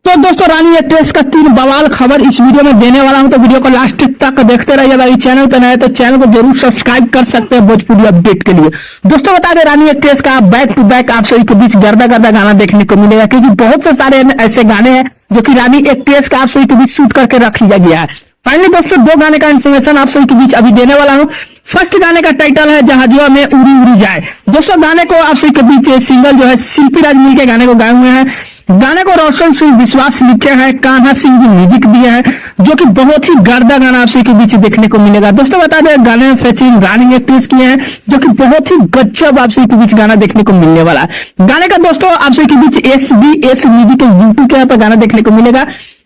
तो दोस्तों रानी एक्ट्रेस का 3 बवाल खबर इस वीडियो में देने वाला हूं, तो वीडियो को लास्ट तक देखते रहिएगा। इस चैनल पर नए तो चैनल को जरूर सब्सक्राइब कर सकते हैं भोजपुरी अपडेट के लिए। दोस्तों बता दें, रानी एक्ट्रेस का बैक टू बैक आप सभी के बीच गर्दा गर्दा गाना देखने को मिलेगा, क्योंकि बहुत से सारे ऐसे गाने हैं जो कि रानी एक्ट्रेस का आप सभी के बीच शूट करके रख लिया गया है। फाइनली दोस्तों 2 गाने का इन्फॉर्मेशन आप सभी के बीच अभी देने वाला हूँ। फर्स्ट गाने का टाइटल है जहाजुआ में उड़ी उड़ी जाए। दोस्तों गाने को आप सभी के बीच सिंगल जो है शिल्पी राज मिल के गाने को गाए हुए हैं। गाने को रोशन सिंह विश्वास लिखे हैं, कान्हा सिंह जी म्यूजिक दिए हैं, जो कि बहुत ही गर्दा गाना आप सभी के बीच देखने को मिलेगा। दोस्तों बता दें, गाने में फीचरिंग रानी एक्ट्रेस किए हैं, जो कि बहुत ही गजब आप सभी के बीच गाना देखने को मिलने वाला है। गाने का दोस्तों आप सभी के बीच SDS म्यूजिक के यूट्यूब चैनल पर गाना देखने को मिलेगा।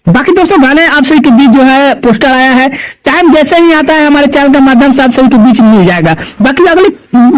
बाकी दोस्तों गाने आप सभी के बीच जो है पोस्टर आया है, टाइम जैसे ही आता है हमारे चैनल के माध्यम से आप सभी के बीच मिल जाएगा। बाकी अगली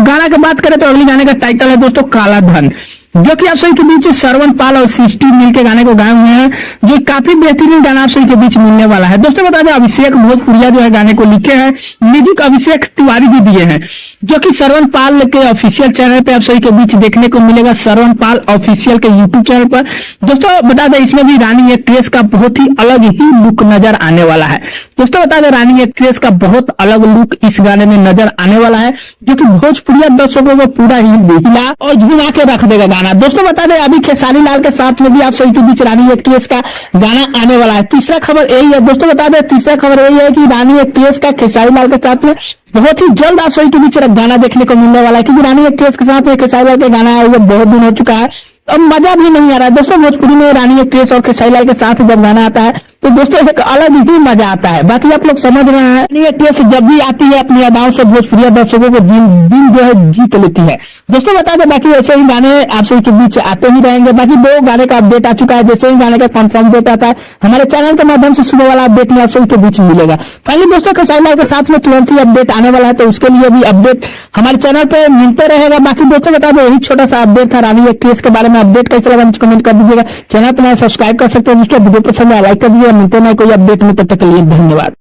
गाना की बात करें तो अगली गाने का टाइटल है दोस्तों काला धन, जो कि आप सभी के बीच श्रवण पाल और सिस्टी मिलके गाने को गाए हुए हैं, जो काफी बेहतरीन गाना आप सभी के बीच मिलने वाला है। दोस्तों बता दें, अभिषेक भोजपुरिया जो है गाने को लिखे हैं, म्यूजिक अभिषेक तिवारी जी दिए हैं, जो कि श्रवण पाल के ऑफिशियल चैनल पे आप सभी के बीच देखने को मिलेगा, श्रवण पाल ऑफिशियल के यूट्यूब चैनल पर। दोस्तों बता दें, इसमें भी रानी एक्ट्रेस का बहुत ही अलग ही लुक नजर आने वाला है। दोस्तों बता दें, रानी एक्ट्रेस का बहुत अलग लुक इस गाने में नजर आने वाला है, जो कि भोजपुरिया दर्शकों को पूरा ही हिला और झुमा के रख देगा गाना। दोस्तों बता दें, अभी खेसारी लाल के साथ में भी आप सभी के बीच रानी एक्ट्रेस का गाना आने वाला है। तीसरा खबर यही है दोस्तों, बता दें तीसरा खबर यही है कि रानी एक्ट्रेस का खेसारी लाल के साथ में बहुत ही जल्द आप सभी के बीच गाना देखने को मिलने वाला है, क्योंकि रानी एक्ट्रेस के साथ में खेसारी लाल का गाना आया हुआ बहुत दिन हो चुका है, अब मजा भी नहीं आ रहा है। दोस्तों भोजपुरी में रानी एक्ट्रेस और खेसारी लाल के साथ जब गाना आता है तो दोस्तों एक अलग ही मजा आता है। बाकी आप लोग समझ रहे हैं, रानी एक्ट्रेस जब भी आती है अपनी अदाओं से भोजपुरी दर्शकों को दिल जो है जीत लेती है। दोस्तों बता दें, बाकी ऐसे ही गाने आप सभी के बीच आते ही रहेंगे। बाकी 2 गाने का अपडेट आ चुका है, जैसे ही गाने का कंफर्म डेट आता है हमारे चैनल के माध्यम से सुबह वाला अपडेट में आप सभी के बीच मिलेगा। फाइनली दोस्तों खेसारी लाल के साथ में तुरंत ही अपडेट आने वाला है, तो उसके लिए भी अपडेट हमारे चैनल पे मिलते रहेगा। बाकी दोस्तों बता दें, यही छोटा सा अपडेट था रानी एक्ट्रेस के बारे में। अपडेट कैसे लगा कमेंट कर दीजिएगा, चैनल पर सब्सक्राइब कर सकते हैं। दोस्तों वीडियो पसंद है लाइक कर दीजिएगा। मिलते हैं कोई अपडेट में, तब तक के लिए धन्यवाद।